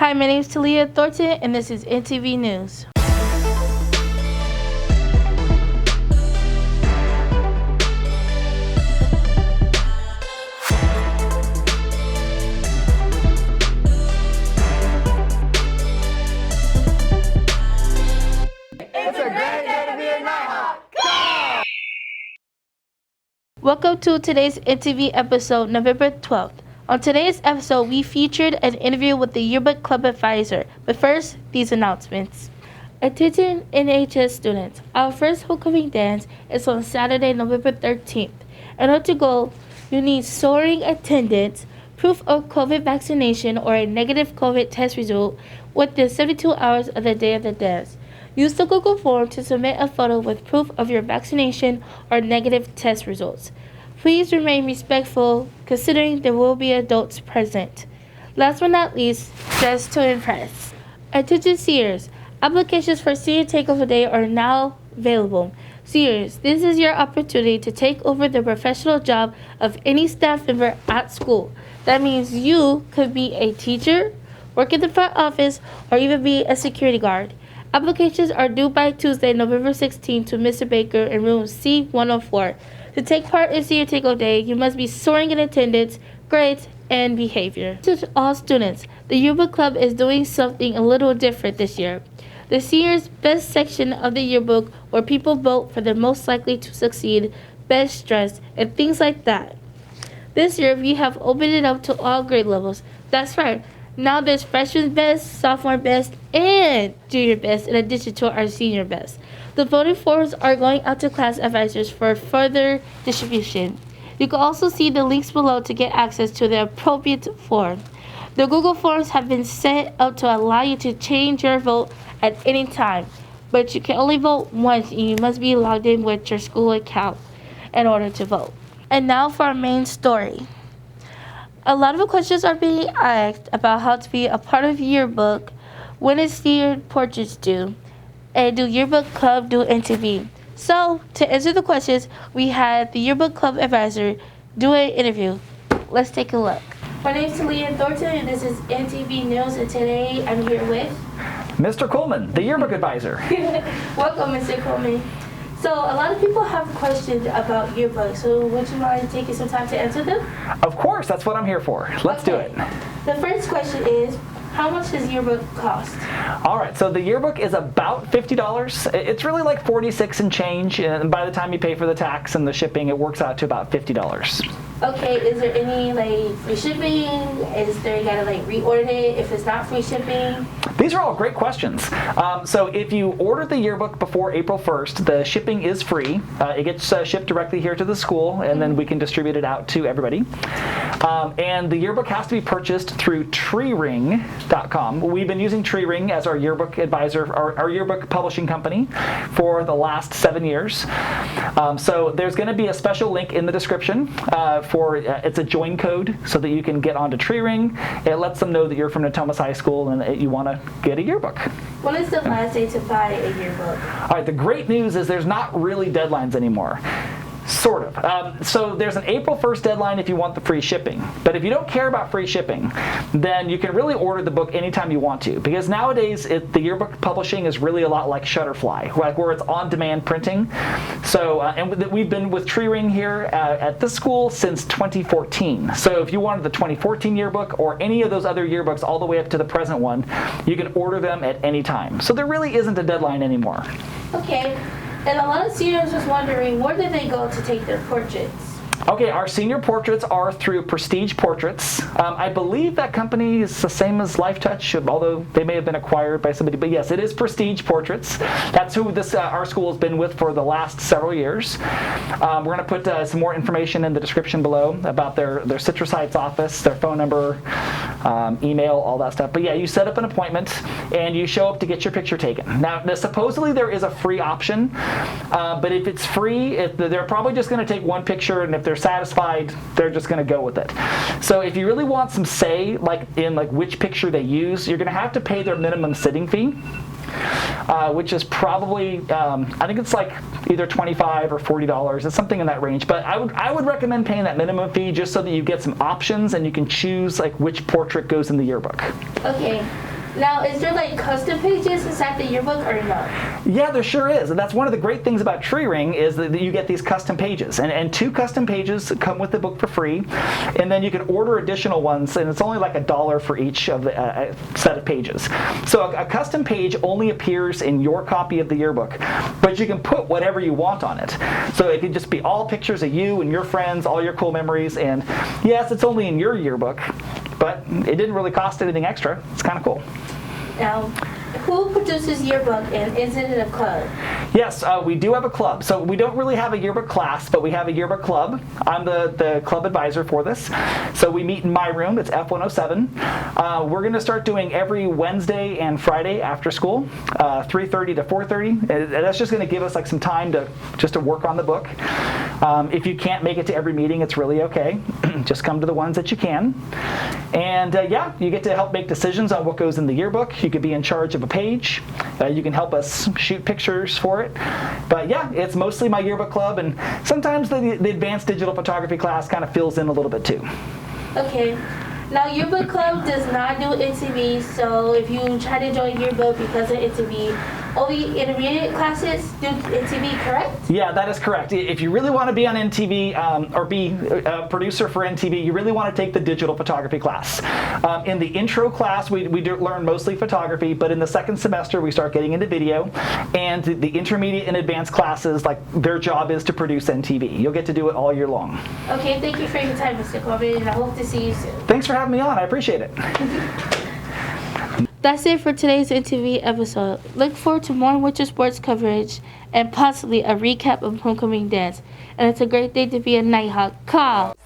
Hi, my name is Taliyah Thornton, and this is NTV News. It's a great day to be a Nighthawk. Welcome to today's NTV episode, November 12th. On today's episode, we featured an interview with the Yearbook Club advisor. But first, these announcements. Attention NHS students, our first homecoming dance is on Saturday, November 13th. In order to go, you need soaring attendance, proof of COVID vaccination, or a negative COVID test result within 72 hours of the day of the dance. Use the Google form to submit a photo with proof of your vaccination or negative test results. Please remain respectful, considering there will be adults present. Last but not least, dress to impress. Attention seniors, applications for Senior Takeover Day are now available. Seniors, this is your opportunity to take over the professional job of any staff member at school. That means you could be a teacher, work in the front office, or even be a security guard. Applications are due by Tuesday, November 16th to Mr. Baker in room C104. To take part in Senior Takeover Day, you must be soaring in attendance, grades, and behavior. To all students, the Yearbook Club is doing something a little different this year. The Seniors Best section of the yearbook, where people vote for the most likely to succeed, best dressed, and things like that. This year, we have opened it up to all grade levels. That's right. Now there's Freshman Best, Sophomore Best, and Junior Best in addition to our Senior Best. The voting forms are going out to class advisors for further distribution. You can also see the links below to get access to the appropriate form. The Google Forms have been set up to allow you to change your vote at any time, but you can only vote once and you must be logged in with your school account in order to vote. And now for our main story. A lot of questions are being asked about how to be a part of Yearbook, when is Senior Portraits due, and do Yearbook Club do NTV? So, to answer the questions, we had the Yearbook Club advisor do an interview. Let's take a look. My name is Taliyah Thornton, and this is NTV News, and today I'm here with Mr. Kuhlman, the Yearbook advisor. Welcome, Mr. Kuhlman. So a lot of people have questions about Yearbook, so would you mind taking some time to answer them? Of course, that's what I'm here for. Let's do it. The first question is, how much does Yearbook cost? All right, so the yearbook is about $50. It's really like $46 and change, and by the time you pay for the tax and the shipping, it works out to about $50. Okay, is there any free shipping? Is there, you gotta reorder it if it's not free shipping? These are all great questions. So if you order the yearbook before April 1st, the shipping is free. It gets shipped directly here to the school, and then we can distribute it out to everybody. And the yearbook has to be purchased through TreeRing.com. We've been using TreeRing as our yearbook advisor, our yearbook publishing company for the last 7 years. So there's going to be a special link in the description it's a join code so that you can get onto TreeRing. It lets them know that you're from Natomas High School and that you want to get a yearbook. When is the last day to buy a yearbook? All right, the great news is there's not really deadlines anymore. Sort of. So there's an April 1st deadline if you want the free shipping. But if you don't care about free shipping, then you can really order the book anytime you want to. Because nowadays, the yearbook publishing is really a lot like Shutterfly, where it's on-demand printing. So, and we've been with TreeRing here at this school since 2014. So if you wanted the 2014 yearbook or any of those other yearbooks all the way up to the present one, you can order them at any time. So there really isn't a deadline anymore. Okay. And a lot of seniors was wondering, where did they go to take their portraits? Okay, our senior portraits are through Prestige Portraits. I believe that company is the same as LifeTouch, although they may have been acquired by somebody. But yes, it is Prestige Portraits. That's who our school has been with for the last several years. We're going to put some more information in the description below about their Citrus Heights office, their phone number, email, all that stuff. But yeah, you set up an appointment and you show up to get your picture taken. Now supposedly there is a free option, but if it's free, they're probably just going to take one picture, and if they're satisfied, they're just going to go with it. So if you really want some say, in which picture they use, you're going to have to pay their minimum sitting fee, which is probably I think it's either $25 or $40. It's something in that range. But I would recommend paying that minimum fee just so that you get some options and you can choose which portrait goes in the yearbook. Okay. Now, is there like custom pages inside the yearbook or no? Yeah, there sure is. And that's one of the great things about TreeRing is that you get these custom pages. And 2 custom pages come with the book for free. And then you can order additional ones, and it's only like $1 for each of the set of pages. So a custom page only appears in your copy of the yearbook, but you can put whatever you want on it. So it can just be all pictures of you and your friends, all your cool memories. And yes, it's only in your yearbook, but it didn't really cost anything extra. It's kind of cool. Now, who produces yearbook, and is it a club? Yes, we do have a club. So we don't really have a yearbook class, but we have a yearbook club. I'm the club advisor for this. So we meet in my room. It's F107. We're going to start doing every Wednesday and Friday after school, 3:30 to 4:30. And that's just going to give us like some time to work on the book. If you can't make it to every meeting, it's really okay. Just come to the ones that you can. And yeah, you get to help make decisions on what goes in the yearbook. You could be in charge of a page. You can help us shoot pictures for it. But yeah, it's mostly my yearbook club, and sometimes the advanced digital photography class kind of fills in a little bit too. Okay. Now, Yearbook Club does not do NTV, so if you try to join Yearbook because of NTV, only intermediate classes do NTV, correct? Yeah, that is correct. If you really want to be on NTV or be a producer for NTV, you really want to take the digital photography class. In the intro class, we do learn mostly photography, but in the second semester, we start getting into video. And the intermediate and advanced classes, like their job is to produce NTV. You'll get to do it all year long. Okay, thank you for your time, Mr. Kuhlman, and I hope to see you soon. Thanks for having me on. I appreciate it. That's it for today's NTV episode. Look forward to more winter sports coverage and possibly a recap of homecoming dance. And it's a great day to be a Nighthawk. Call!